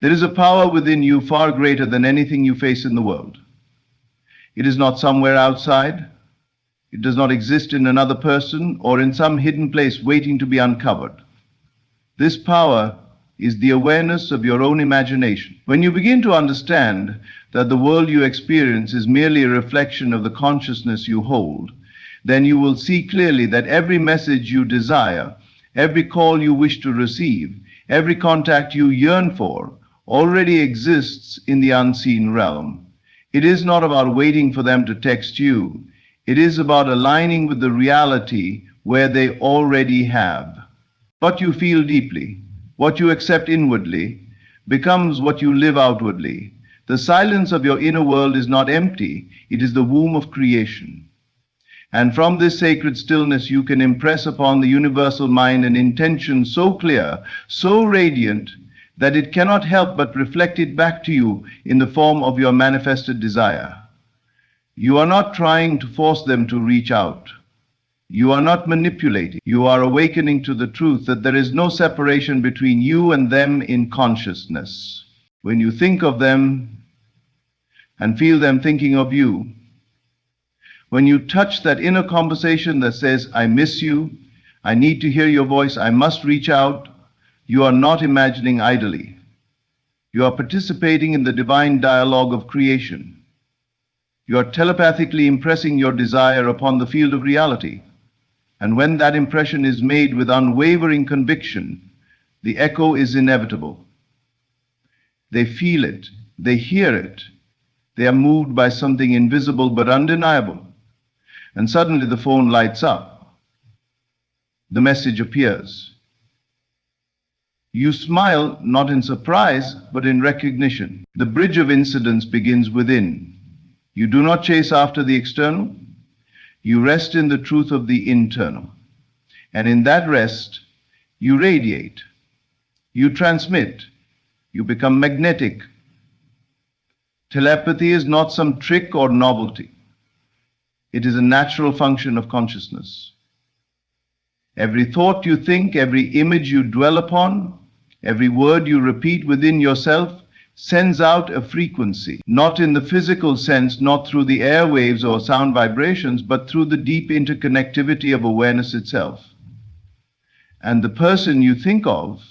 There is a power within you far greater than anything you face in the world. It is not somewhere outside. It does not exist in another person or in some hidden place waiting to be uncovered. This power is the awareness of your own imagination. When you begin to understand that the world you experience is merely a reflection of the consciousness you hold, then you will see clearly that every message you desire, every call you wish to receive, every contact you yearn for, already exists in the unseen realm. It is not about waiting for them to text you. It is about aligning with the reality where they already have. What you feel deeply, what you accept inwardly, becomes what you live outwardly. The silence of your inner world is not empty, it is the womb of creation. And from this sacred stillness you can impress upon the universal mind an intention so clear, so radiant, that it cannot help but reflect it back to you in the form of your manifested desire. You are not trying to force them to reach out. You are not manipulating. You are awakening to the truth that there is no separation between you and them in consciousness. When you think of them and feel them thinking of you, when you touch that inner conversation that says, I miss you, I need to hear your voice, I must reach out, you are not imagining idly. You are participating in the divine dialogue of creation. You are telepathically impressing your desire upon the field of reality. And when that impression is made with unwavering conviction, the echo is inevitable. They feel it, they hear it, they are moved by something invisible but undeniable. And suddenly the phone lights up. The message appears. You smile, not in surprise, but in recognition. The bridge of incidents begins within. You do not chase after the external. You rest in the truth of the internal. And in that rest, you radiate. You transmit. You become magnetic. Telepathy is not some trick or novelty. It is a natural function of consciousness. Every thought you think, every image you dwell upon, every word you repeat within yourself sends out a frequency, not in the physical sense, not through the airwaves or sound vibrations, but through the deep interconnectivity of awareness itself. And the person you think of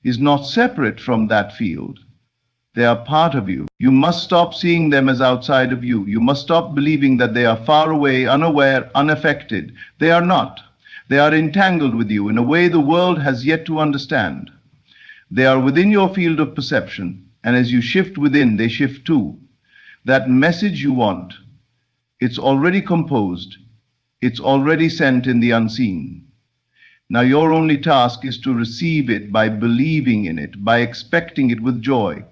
is not separate from that field. They are part of you. You must stop seeing them as outside of you. You must stop believing that they are far away, unaware, unaffected. They are not. They are entangled with you in a way the world has yet to understand. They are within your field of perception, and as you shift within, they shift too. That message you want, it's already composed. It's already sent in the unseen. Now your only task is to receive it by believing in it, by expecting it with joy,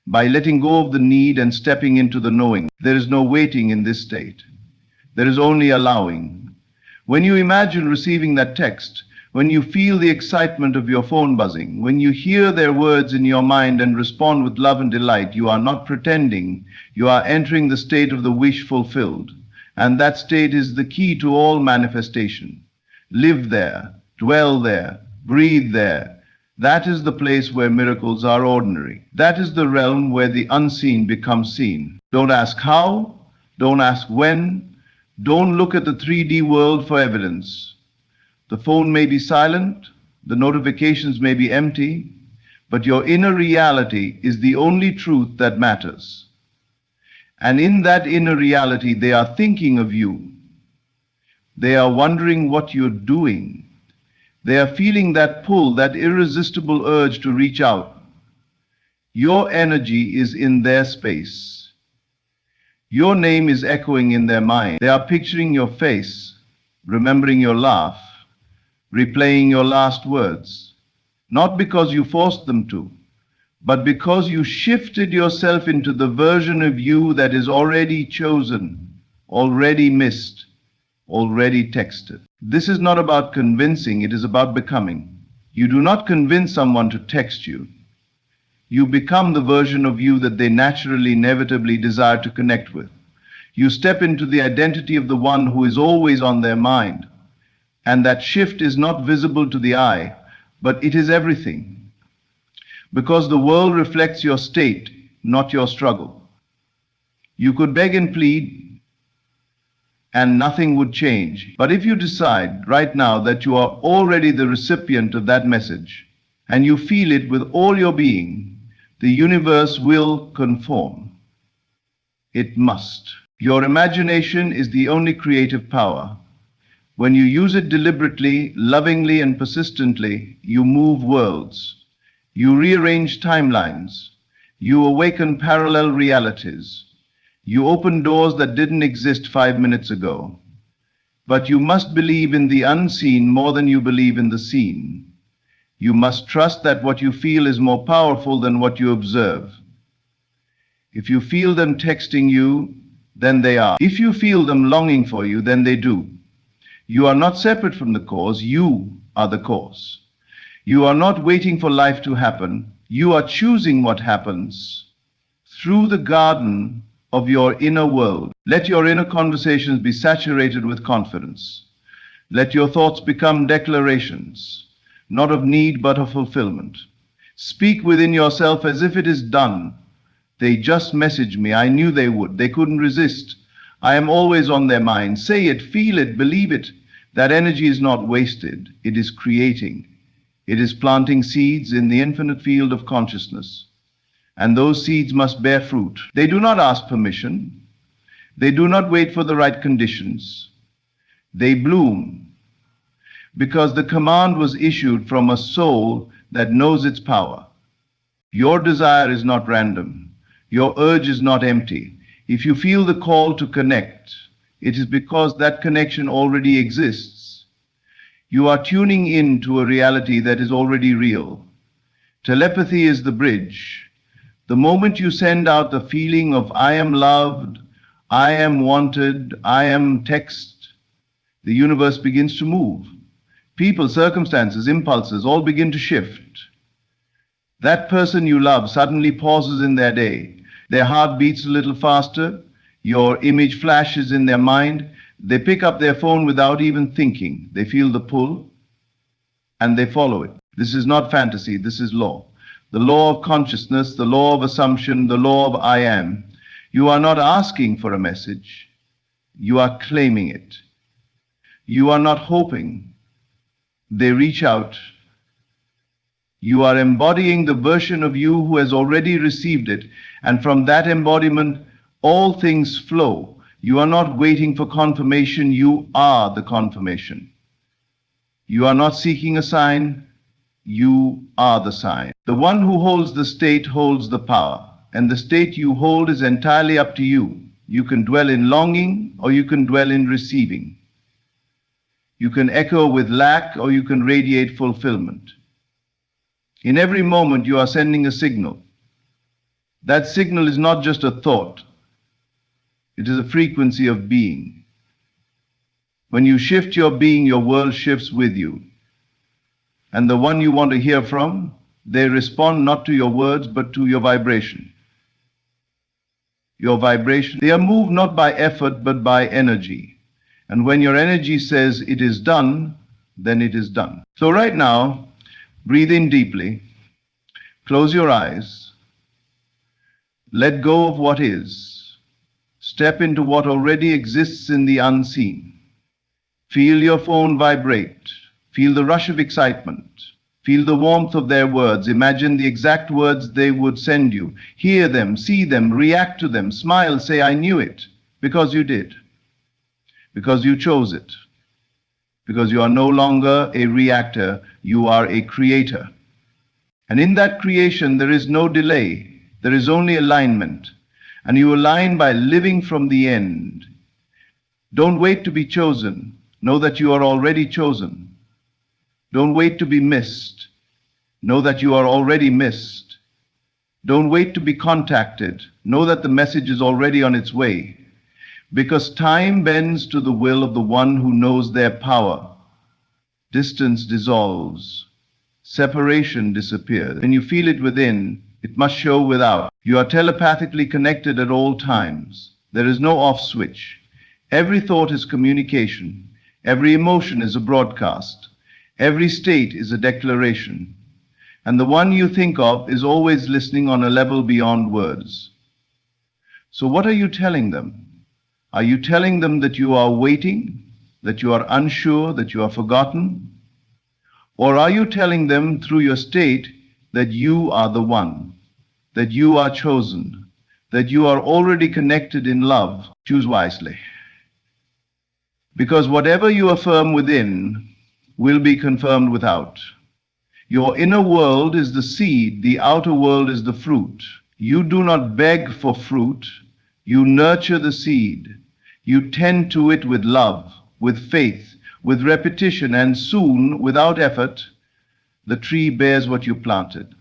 by letting go of the need and stepping into the knowing. There is no waiting in this state. There is only allowing. When you imagine receiving that text, when you feel the excitement of your phone buzzing, when you hear their words in your mind and respond with love and delight, you are not pretending. You are entering the state of the wish fulfilled. And that state is the key to all manifestation. Live there, dwell there, breathe there. That is the place where miracles are ordinary. That is the realm where the unseen becomes seen. Don't ask how, don't ask when, don't look at the 3D world for evidence. The phone may be silent, the notifications may be empty, but your inner reality is the only truth that matters. And in that inner reality, they are thinking of you. They are wondering what you're doing. They are feeling that pull, that irresistible urge to reach out. Your energy is in their space. Your name is echoing in their mind. They are picturing your face, remembering your laugh, replaying your last words, not because you forced them to, but because you shifted yourself into the version of you that is already chosen, already missed, already texted. This is not about convincing, it is about becoming. You do not convince someone to text you. You become the version of you that they naturally, inevitably desire to connect with. You step into the identity of the one who is always on their mind. And that shift is not visible to the eye, but it is everything. because the world reflects your state, not your struggle. You could beg and plead, and nothing would change. But if you decide right now that you are already the recipient of that message, and you feel it with all your being, the universe will conform. It must. Your imagination is the only creative power. When you use it deliberately, lovingly, and persistently, you move worlds. You rearrange timelines. You awaken parallel realities. You open doors that didn't exist 5 minutes ago. But you must believe in the unseen more than you believe in the seen. You must trust that what you feel is more powerful than what you observe. If you feel them texting you, then they are. If you feel them longing for you, then they do. You are not separate from the cause, you are the cause. You are not waiting for life to happen, you are choosing what happens through the garden of your inner world. Let your inner conversations be saturated with confidence. Let your thoughts become declarations, not of need but of fulfillment. Speak within yourself as if it is done. They just messaged me, I knew they would, they couldn't resist. I am always on their mind. Say it, feel it, believe it. That energy is not wasted, it is creating. It is planting seeds in the infinite field of consciousness. And those seeds must bear fruit. They do not ask permission. They do not wait for the right conditions. They bloom because the command was issued from a soul that knows its power. Your desire is not random. Your urge is not empty. If you feel the call to connect, it is because that connection already exists. You are tuning in to a reality that is already real. Telepathy is the bridge. The moment you send out the feeling of I am loved, I am wanted, I am text, the universe begins to move. People, circumstances, impulses all begin to shift. That person you love suddenly pauses in their day. Their heart beats a little faster. Your image flashes in their mind. They pick up their phone without even thinking. They feel the pull and they follow it. This is not fantasy, this is law. The law of consciousness, the law of assumption, the law of I am. You are not asking for a message. You are claiming it. You are not hoping. They reach out. You are embodying the version of you who has already received it, and from that embodiment, all things flow. You are not waiting for confirmation, you are the confirmation. You are not seeking a sign, you are the sign. The one who holds the state holds the power, and the state you hold is entirely up to you. You can dwell in longing, or you can dwell in receiving. You can echo with lack, or you can radiate fulfillment. In every moment, you are sending a signal. That signal is not just a thought. It is a frequency of being. When you shift your being, your world shifts with you. And the one you want to hear from, they respond not to your words, but to your vibration. Your vibration. They are moved not by effort, but by energy. And when your energy says it is done, then it is done. So right now, breathe in deeply, close your eyes, let go of what is, step into what already exists in the unseen. Feel your phone vibrate, feel the rush of excitement, feel the warmth of their words, imagine the exact words they would send you, hear them, see them, react to them, smile, say, I knew it, because you did, because you chose it. Because you are no longer a reactor, you are a creator. And in that creation, there is no delay, there is only alignment. And you align by living from the end. Don't wait to be chosen, know that you are already chosen. Don't wait to be missed, know that you are already missed. Don't wait to be contacted, know that the message is already on its way. Because time bends to the will of the one who knows their power. Distance dissolves. Separation disappears. When you feel it within, it must show without. You are telepathically connected at all times. There is no off switch. Every thought is communication. Every emotion is a broadcast. Every state is a declaration. And the one you think of is always listening on a level beyond words. So what are you telling them? Are you telling them that you are waiting, that you are unsure, that you are forgotten? Or are you telling them through your state that you are the one, that you are chosen, that you are already connected in love? Choose wisely. Because whatever you affirm within will be confirmed without. Your inner world is the seed, the outer world is the fruit. You do not beg for fruit, you nurture the seed. You tend to it with love, with faith, with repetition, and soon, without effort, the tree bears what you planted.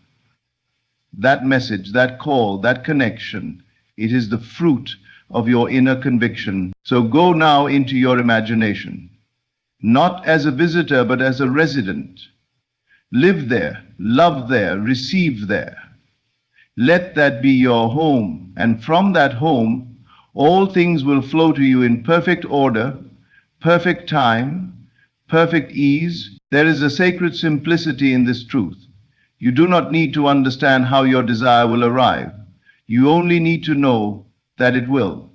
That message, that call, that connection, it is the fruit of your inner conviction. So go now into your imagination, not as a visitor, but as a resident. Live there, love there, receive there. Let that be your home, and from that home, all things will flow to you in perfect order, perfect time, perfect ease. There is a sacred simplicity in this truth. You do not need to understand how your desire will arrive. You only need to know that it will.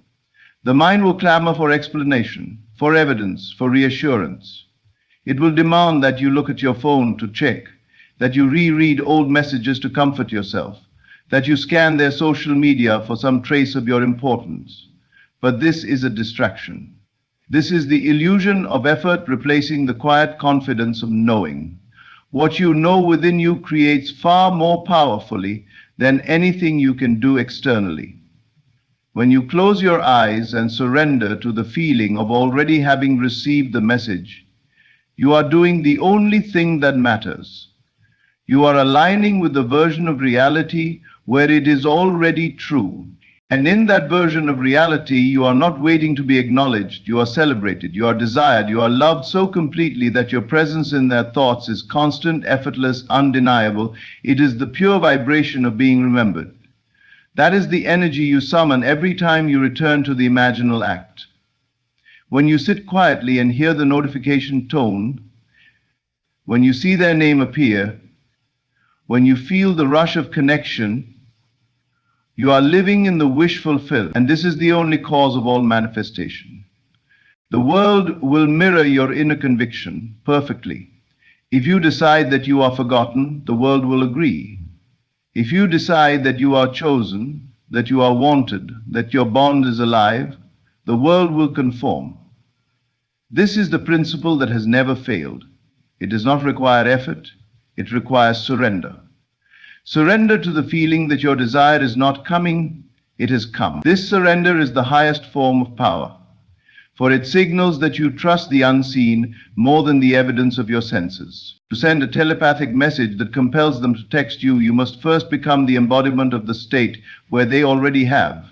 The mind will clamor for explanation, for evidence, for reassurance. It will demand that you look at your phone to check, that you reread old messages to comfort yourself, that you scan their social media for some trace of your importance. But this is a distraction. This is the illusion of effort replacing the quiet confidence of knowing. What you know within you creates far more powerfully than anything you can do externally. When you close your eyes and surrender to the feeling of already having received the message, you are doing the only thing that matters. You are aligning with the version of reality where it is already true. And in that version of reality, you are not waiting to be acknowledged. You are celebrated, you are desired, you are loved so completely that your presence in their thoughts is constant, effortless, undeniable. It is the pure vibration of being remembered. That is the energy you summon every time you return to the imaginal act. When you sit quietly and hear the notification tone, when you see their name appear, when you feel the rush of connection, you are living in the wish fulfilled, and this is the only cause of all manifestation. The world will mirror your inner conviction perfectly. If you decide that you are forgotten, the world will agree. If you decide that you are chosen, that you are wanted, that your bond is alive, the world will conform. This is the principle that has never failed. It does not require effort, it requires surrender. Surrender to the feeling that your desire is not coming, it has come. This surrender is the highest form of power, for it signals that you trust the unseen more than the evidence of your senses. To send a telepathic message that compels them to text you, you must first become the embodiment of the state where they already have.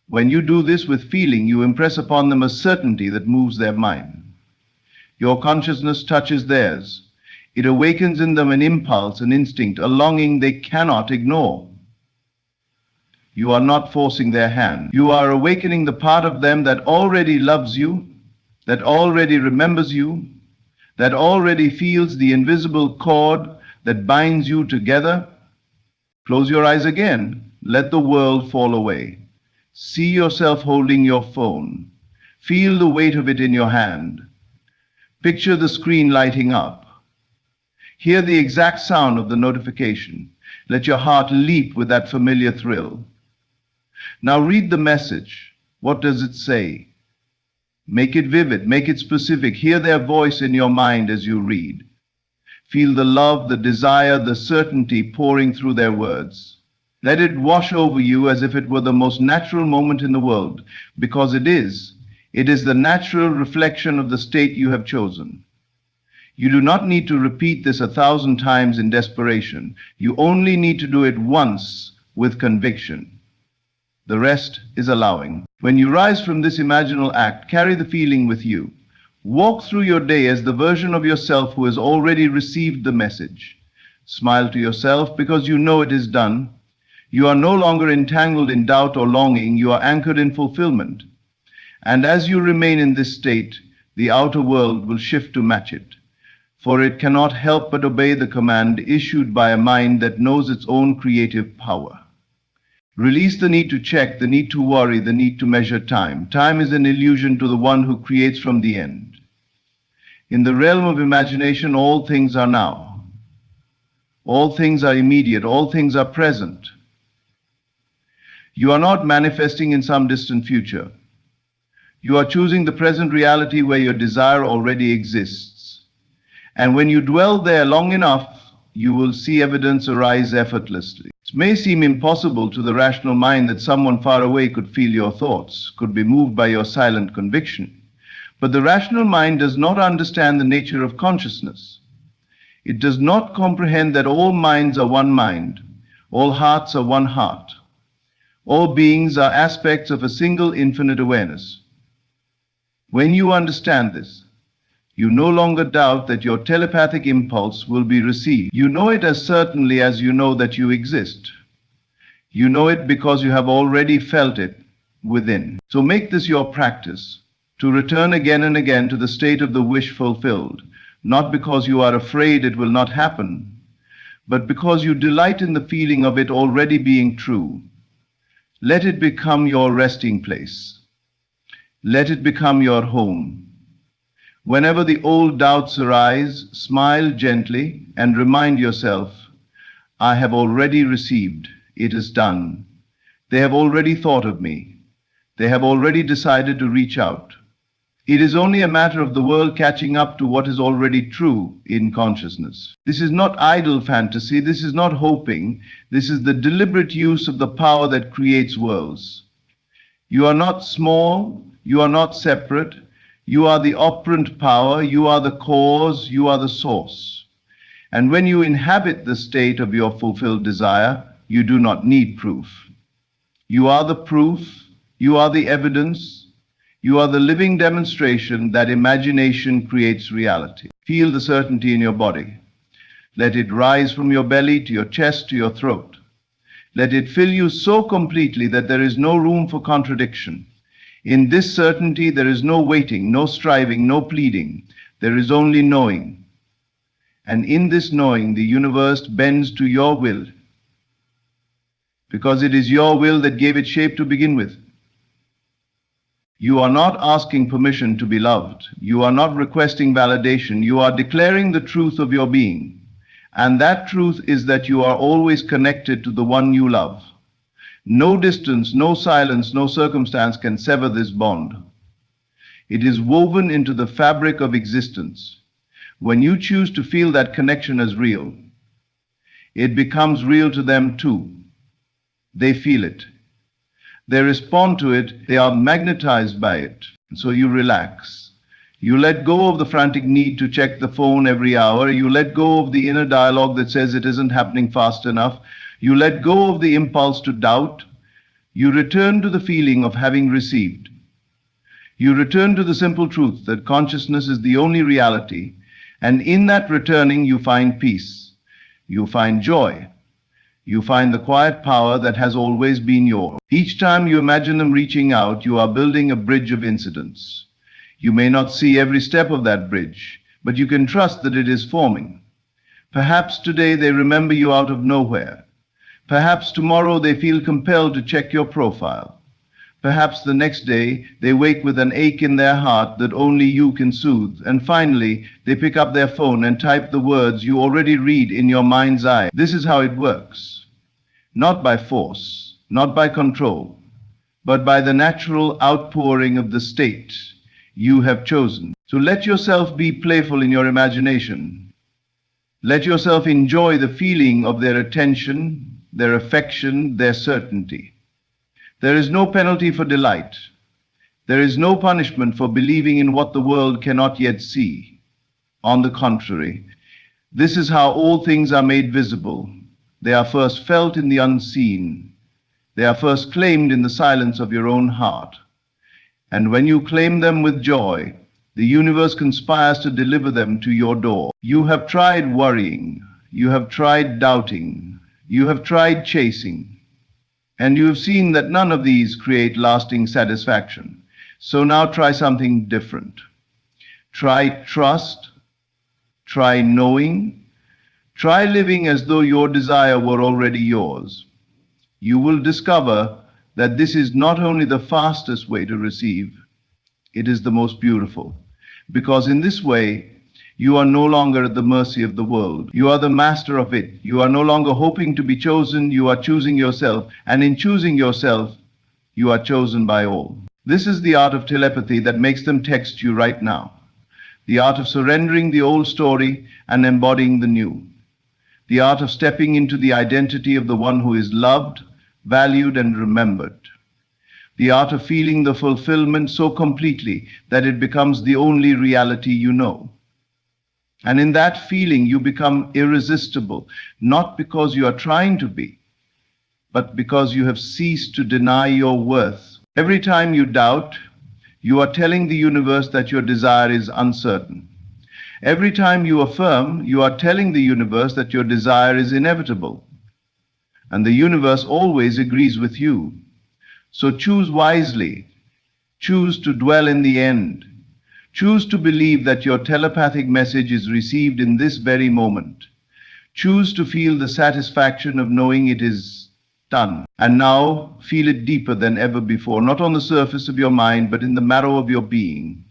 When you do this with feeling, you impress upon them a certainty that moves their mind. Your consciousness touches theirs. It awakens in them an impulse, an instinct, a longing they cannot ignore. You are not forcing their hand. You are awakening the part of them that already loves you, that already remembers you, that already feels the invisible cord that binds you together. Close your eyes again. Let the world fall away. See yourself holding your phone. Feel the weight of it in your hand. Picture the screen lighting up. Hear the exact sound of the notification. Let your heart leap with that familiar thrill. Now read the message. What does it say? Make it vivid, make it specific. Hear their voice in your mind as you read. Feel the love, the desire, the certainty pouring through their words. Let it wash over you as if it were the most natural moment in the world, because it is. It is the natural reflection of the state you have chosen. You do not need to repeat this 1,000 times in desperation. You only need to do it once with conviction. The rest is allowing. When you rise from this imaginal act, carry the feeling with you. Walk through your day as the version of yourself who has already received the message. Smile to yourself because you know it is done. You are no longer entangled in doubt or longing. You are anchored in fulfillment. And as you remain in this state, the outer world will shift to match it. for it cannot help but obey the command issued by a mind that knows its own creative power. Release the need to check, the need to worry, the need to measure time. Time is an illusion to the one who creates from the end. In the realm of imagination, all things are now. All things are immediate. All things are present. You are not manifesting in some distant future. You are choosing the present reality where your desire already exists. And when you dwell there long enough, you will see evidence arise effortlessly. It may seem impossible to the rational mind that someone far away could feel your thoughts, could be moved by your silent conviction. But the rational mind does not understand the nature of consciousness. It does not comprehend that all minds are one mind, all hearts are one heart. All beings are aspects of a single infinite awareness. When you understand this, you no longer doubt that your telepathic impulse will be received. You know it as certainly as you know that you exist. You know it because you have already felt it within. So make this your practice, to return again and again to the state of the wish fulfilled, not because you are afraid it will not happen, but because you delight in the feeling of it already being true. Let it become your resting place. Let it become your home. Whenever the old doubts arise, smile gently and remind yourself, I have already received. It is done. They have already thought of me. They have already decided to reach out. It is only a matter of the world catching up to what is already true in consciousness. This is not idle fantasy. This is not hoping. This is the deliberate use of the power that creates worlds. You are not small. You are not separate. You are the operant power, you are the cause, you are the source. And when you inhabit the state of your fulfilled desire, you do not need proof. You are the proof, you are the evidence, you are the living demonstration that imagination creates reality. Feel the certainty in your body. Let it rise from your belly to your chest to your throat. Let it fill you so completely that there is no room for contradiction. In this certainty, there is no waiting, no striving, no pleading. There is only knowing. And in this knowing, the universe bends to your will, because it is your will that gave it shape to begin with. You are not asking permission to be loved. You are not requesting validation. You are declaring the truth of your being. And that truth is that you are always connected to the one you love. No distance, no silence, no circumstance can sever this bond. It is woven into the fabric of existence. When you choose to feel that connection as real, it becomes real to them too. They feel it. They respond to it. They are magnetized by it. So you relax. You let go of the frantic need to check the phone every hour. You let go of the inner dialogue that says it isn't happening fast enough. You let go of the impulse to doubt. You return to the feeling of having received. You return to the simple truth that consciousness is the only reality, and in that returning you find peace. You find joy. You find the quiet power that has always been yours. Each time you imagine them reaching out, you are building a bridge of incidents. You may not see every step of that bridge, but you can trust that it is forming. Perhaps today they remember you out of nowhere. Perhaps tomorrow they feel compelled to check your profile. Perhaps the next day they wake with an ache in their heart that only you can soothe. And finally, they pick up their phone and type the words you already read in your mind's eye. This is how it works. Not by force, not by control, but by the natural outpouring of the state you have chosen. So let yourself be playful in your imagination. Let yourself enjoy the feeling of their attention, their affection, their certainty. There is no penalty for delight. There is no punishment for believing in what the world cannot yet see. On the contrary, this is how all things are made visible. They are first felt in the unseen. They are first claimed in the silence of your own heart. And when you claim them with joy, the universe conspires to deliver them to your door. You have tried worrying. You have tried doubting. You have tried chasing, and you have seen that none of these create lasting satisfaction. So now try something different. Try trust, Try knowing. Try living as though your desire were already yours. You will discover that this is not only the fastest way to receive, it is the most beautiful. Because in this way, you are no longer at the mercy of the world. You are the master of it. You are no longer hoping to be chosen. You are choosing yourself. And in choosing yourself, you are chosen by all. This is the art of telepathy that makes them text you right now. The art of surrendering the old story and embodying the new. The art of stepping into the identity of the one who is loved, valued, and remembered. The art of feeling the fulfillment so completely that it becomes the only reality you know. And in that feeling, you become irresistible, not because you are trying to be, but because you have ceased to deny your worth. Every time you doubt, you are telling the universe that your desire is uncertain. Every time you affirm, you are telling the universe that your desire is inevitable. And the universe always agrees with you. So choose wisely. Choose to dwell in the end. Choose to believe that your telepathic message is received in this very moment. Choose to feel the satisfaction of knowing it is done. And now feel it deeper than ever before, not on the surface of your mind, but in the marrow of your being.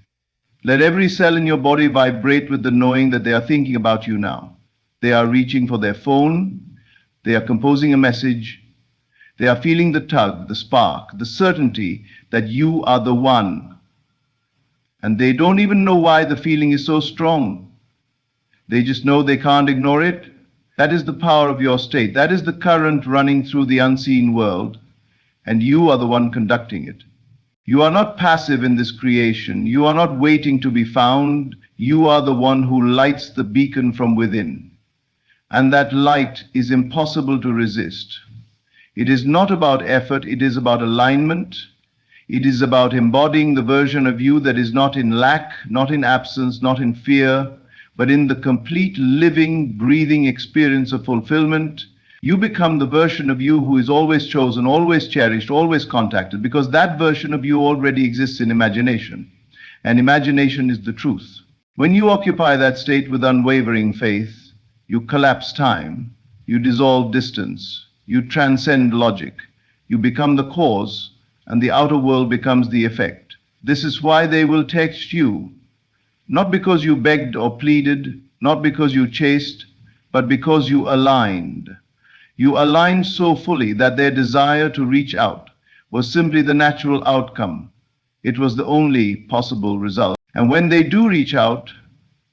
Let every cell in your body vibrate with the knowing that they are thinking about you now. They are reaching for their phone. They are composing a message. They are feeling the tug, the spark, the certainty that you are the one. And they don't even know why the feeling is so strong. They just know they can't ignore it. That is the power of your state. That is the current running through the unseen world. And you are the one conducting it. You are not passive in this creation. You are not waiting to be found. You are the one who lights the beacon from within. And that light is impossible to resist. It is not about effort. It is about alignment. It is about embodying the version of you that is not in lack, not in absence, not in fear, but in the complete living, breathing experience of fulfillment. You become the version of you who is always chosen, always cherished, always contacted, because that version of you already exists in imagination. And imagination is the truth. When you occupy that state with unwavering faith, you collapse time, you dissolve distance, you transcend logic, you become the cause, and the outer world becomes the effect. This is why they will text you, not because you begged or pleaded, not because you chased, but because you aligned. You aligned so fully that their desire to reach out was simply the natural outcome. It was the only possible result. And when they do reach out,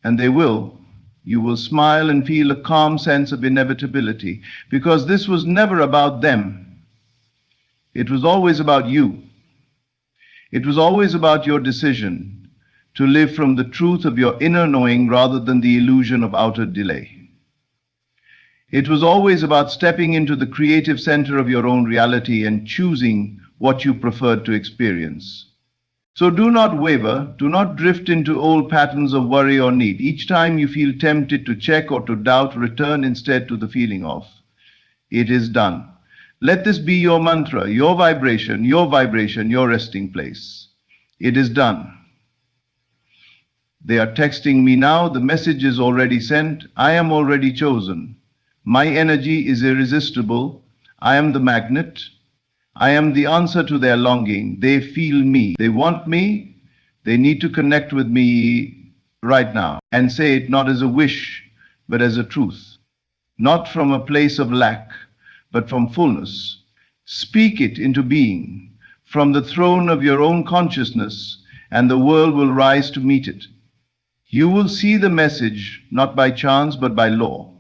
and they will, you will smile and feel a calm sense of inevitability, because this was never about them. It was always about you. It was always about your decision to live from the truth of your inner knowing rather than the illusion of outer delay. It was always about stepping into the creative center of your own reality and choosing what you preferred to experience. So do not waver, do not drift into old patterns of worry or need. Each time you feel tempted to check or to doubt, return instead to the feeling of, it is done. Let this be your mantra, your vibration, your resting place. It is done. They are texting me now. The message is already sent. I am already chosen. My energy is irresistible. I am the magnet. I am the answer to their longing. They feel me. They want me. They need to connect with me right now and say it not as a wish, but as a truth. Not from a place of lack, but from fullness. Speak it into being from the throne of your own consciousness, and the world will rise to meet it. You will see the message not by chance, but by law.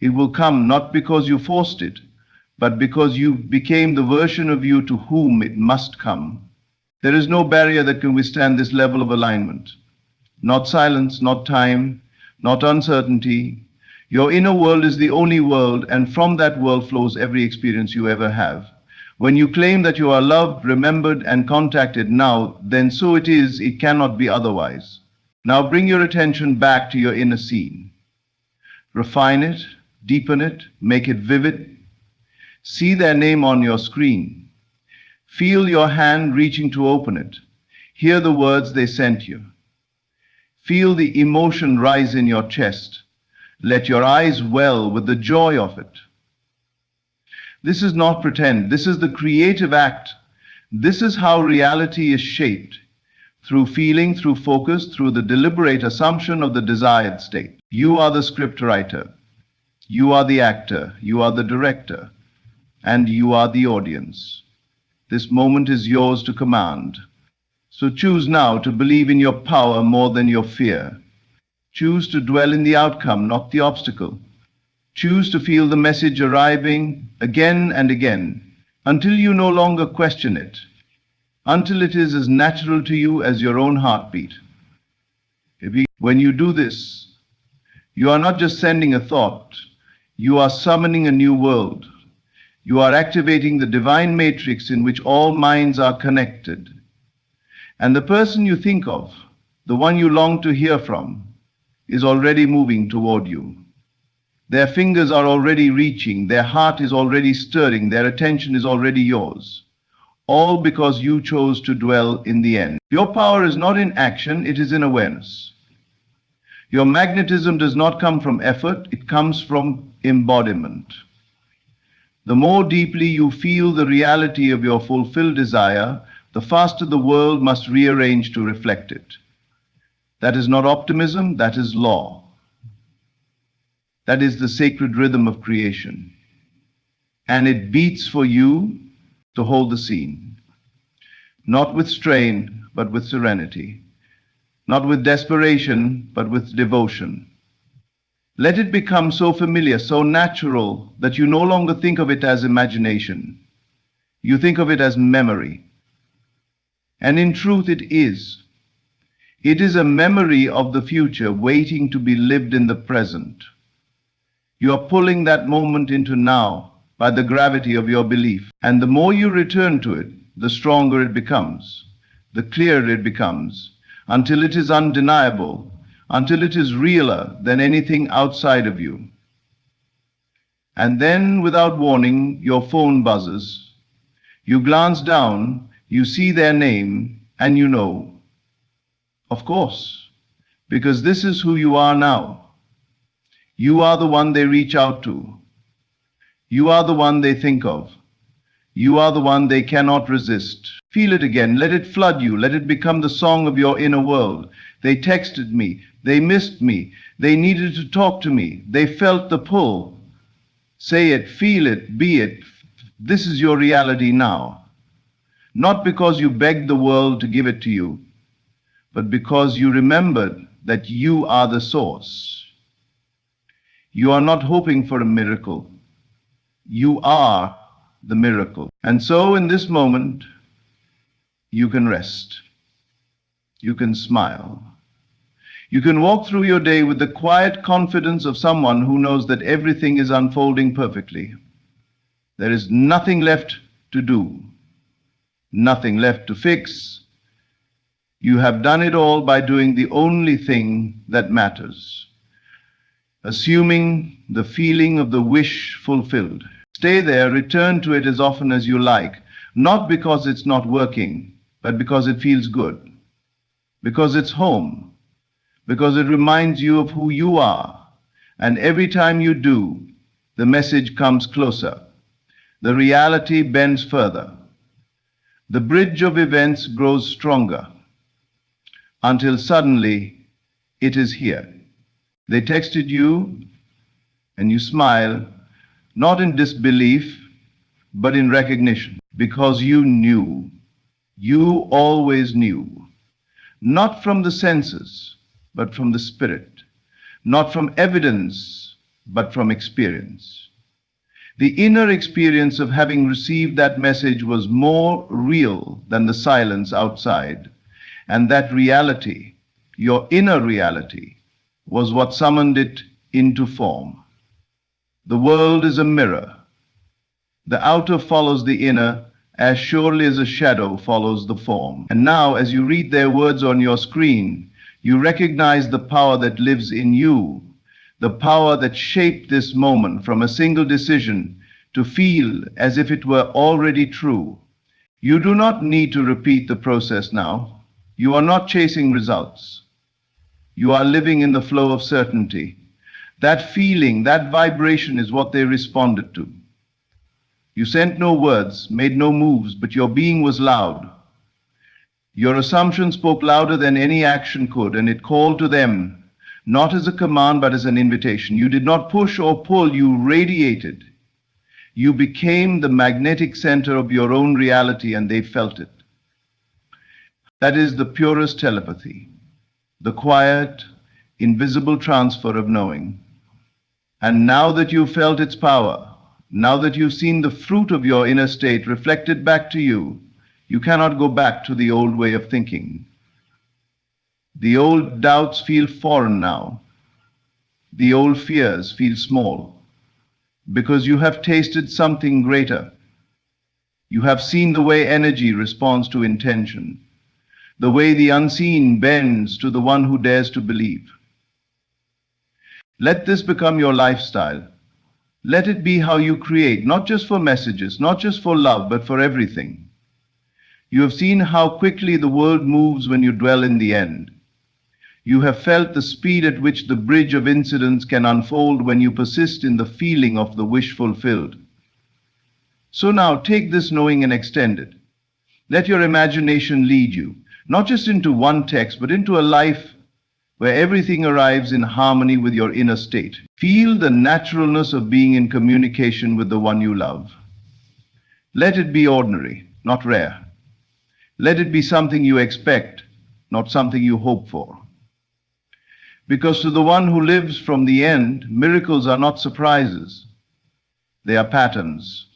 It will come not because you forced it, but because you became the version of you to whom it must come. There is no barrier that can withstand this level of alignment. Not silence, not time, not uncertainty. Your inner world is the only world, and from that world flows every experience you ever have. When you claim that you are loved, remembered, and contacted now, then so it is, it cannot be otherwise. Now bring your attention back to your inner scene. Refine it, deepen it, make it vivid. See their name on your screen. Feel your hand reaching to open it. Hear the words they sent you. Feel the emotion rise in your chest. Let your eyes well with the joy of it. This is not pretend. This is the creative act. This is how reality is shaped. Through feeling, through focus, through the deliberate assumption of the desired state. You are the scriptwriter. You are the actor. You are the director. And you are the audience. This moment is yours to command. So choose now to believe in your power more than your fear. Choose to dwell in the outcome, not the obstacle. Choose to feel the message arriving again and again until you no longer question it, until it is as natural to you as your own heartbeat. When you do this, you are not just sending a thought, you are summoning a new world. You are activating the divine matrix in which all minds are connected. And the person you think of, the one you long to hear from, is already moving toward you. Their fingers are already reaching, their heart is already stirring, their attention is already yours. All because you chose to dwell in the end. Your power is not in action, it is in awareness. Your magnetism does not come from effort, it comes from embodiment. The more deeply you feel the reality of your fulfilled desire, the faster the world must rearrange to reflect it. That is not optimism, that is law. That is the sacred rhythm of creation. And it beats for you to hold the scene. Not with strain, but with serenity. Not with desperation, but with devotion. Let it become so familiar, so natural, that you no longer think of it as imagination. You think of it as memory. And in truth it is. It is a memory of the future waiting to be lived in the present. You are pulling that moment into now by the gravity of your belief. And the more you return to it, the stronger it becomes, the clearer it becomes, until it is undeniable, until it is realer than anything outside of you. And then, without warning, your phone buzzes. You glance down, you see their name, and you know. Of course, because this is who you are now. You are the one they reach out to. You are the one they think of. You are the one they cannot resist. Feel it again. Let it flood you. Let it become the song of your inner world. They texted me. They missed me. They needed to talk to me. They felt the pull. Say it, feel it, be it. This is your reality now. Not because you begged the world to give it to you, but because you remembered that you are the source. You are not hoping for a miracle. You are the miracle. And so in this moment, you can rest. You can smile. You can walk through your day with the quiet confidence of someone who knows that everything is unfolding perfectly. There is nothing left to do, nothing left to fix. You have done it all by doing the only thing that matters. Assuming the feeling of the wish fulfilled. Stay there, return to it as often as you like, not because it's not working, but because it feels good, because it's home, because it reminds you of who you are. And every time you do, the message comes closer. The reality bends further. The bridge of events grows stronger, until suddenly it is here. They texted you, and you smile, not in disbelief, but in recognition, because you knew. You always knew. Not from the senses, but from the spirit. Not from evidence, but from experience. The inner experience of having received that message was more real than the silence outside. And that reality, your inner reality, was what summoned it into form. The world is a mirror. The outer follows the inner as surely as a shadow follows the form. And now, as you read their words on your screen, you recognize the power that lives in you, the power that shaped this moment from a single decision to feel as if it were already true. You do not need to repeat the process now. You are not chasing results. You are living in the flow of certainty. That feeling, that vibration is what they responded to. You sent no words, made no moves, but your being was loud. Your assumption spoke louder than any action could, and it called to them, not as a command, but as an invitation. You did not push or pull, you radiated. You became the magnetic center of your own reality, and they felt it. That is the purest telepathy, the quiet, invisible transfer of knowing. And now that you've felt its power, now that you've seen the fruit of your inner state reflected back to you, you cannot go back to the old way of thinking. The old doubts feel foreign now. The old fears feel small, because you have tasted something greater. You have seen the way energy responds to intention, the way the unseen bends to the one who dares to believe. Let this become your lifestyle. Let it be how you create, not just for messages, not just for love, but for everything. You have seen how quickly the world moves when you dwell in the end. You have felt the speed at which the bridge of incidents can unfold when you persist in the feeling of the wish fulfilled. So now take this knowing and extend it. Let your imagination lead you, not just into one text, but into a life where everything arrives in harmony with your inner state. Feel the naturalness of being in communication with the one you love. Let it be ordinary, not rare. Let it be something you expect, not something you hope for. Because to the one who lives from the end, miracles are not surprises. They are patterns.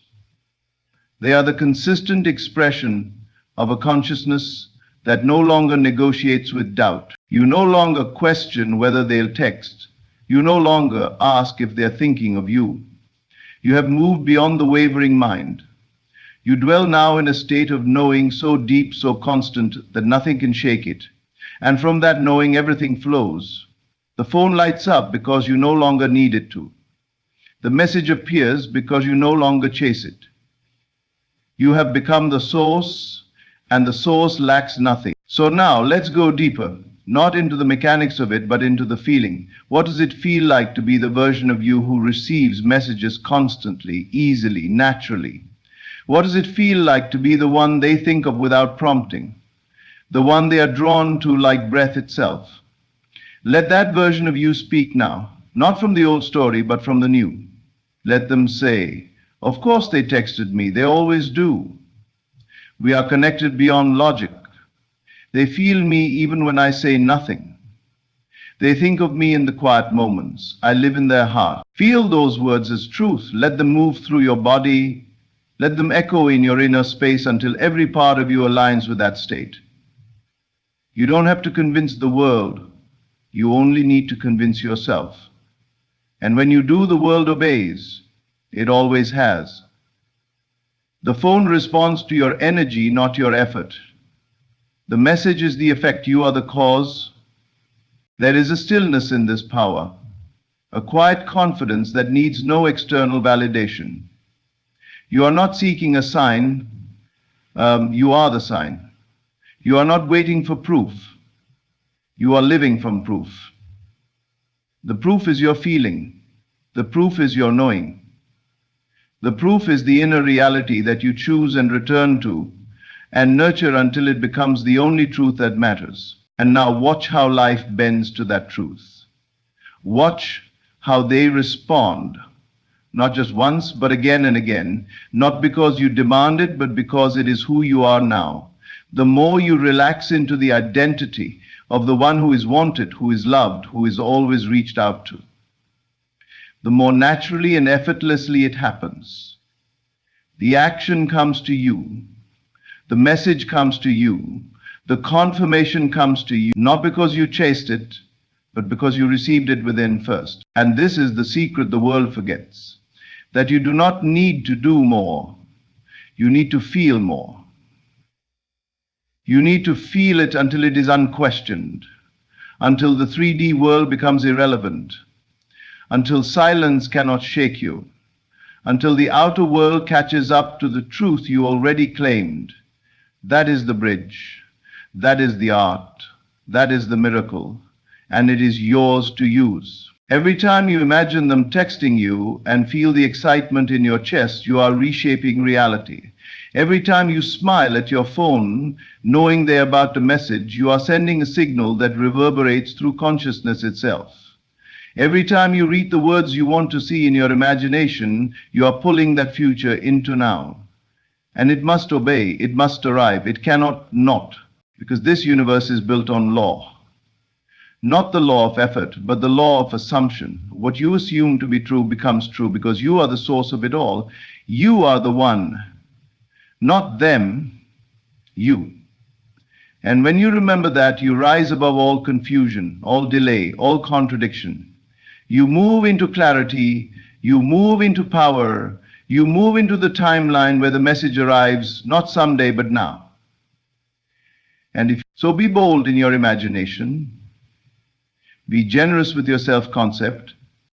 They are the consistent expression of a consciousness that no longer negotiates with doubt. You no longer question whether they'll text. You no longer ask if they're thinking of you. You have moved beyond the wavering mind. You dwell now in a state of knowing so deep, so constant, that nothing can shake it. And from that knowing, everything flows. The phone lights up because you no longer need it to. The message appears because you no longer chase it. You have become the source, and the source lacks nothing. So now let's go deeper, not into the mechanics of it, but into the feeling. What does it feel like to be the version of you who receives messages constantly, easily, naturally? What does it feel like to be the one they think of without prompting, the one they are drawn to like breath itself? Let that version of you speak now, not from the old story, but from the new. Let them say, "Of course they texted me, they always do." We are connected beyond logic. They feel me even when I say nothing. They think of me in the quiet moments. I live in their heart. Feel those words as truth. Let them move through your body. Let them echo in your inner space until every part of you aligns with that state. You don't have to convince the world. You only need to convince yourself. And when you do, the world obeys. It always has. The phone responds to your energy, not your effort. The message is the effect. You are the cause. There is a stillness in this power, a quiet confidence that needs no external validation. You are not seeking a sign. You are the sign. You are not waiting for proof. You are living from proof. The proof is your feeling. The proof is your knowing. The proof is the inner reality that you choose and return to and nurture until it becomes the only truth that matters. And now watch how life bends to that truth. Watch how they respond, not just once, but again and again, not because you demand it, but because it is who you are now. The more you relax into the identity of the one who is wanted, who is loved, who is always reached out to, the more naturally and effortlessly it happens. The action comes to you. The message comes to you. The confirmation comes to you, not because you chased it, but because you received it within first. And this is the secret the world forgets, that you do not need to do more. You need to feel more. You need to feel it until it is unquestioned, until the 3D world becomes irrelevant, until silence cannot shake you, until the outer world catches up to the truth you already claimed. That is the bridge. That is the art. That is the miracle. and it is yours to use. Every time you imagine them texting you and feel the excitement in your chest, you are reshaping reality. Every time you smile at your phone, knowing they're about to message, you are sending a signal that reverberates through consciousness itself. Every time you read the words you want to see in your imagination, you are pulling that future into now. And it must obey, it must arrive, it cannot not, because this universe is built on law. Not the law of effort, but the law of assumption. What you assume to be true becomes true because you are the source of it all. You are the one, not them, you. And when you remember that, you rise above all confusion, all delay, all contradiction. You move into clarity, you move into power, you move into the timeline where the message arrives, not someday, but now. And so be bold in your imagination, be generous with your self-concept,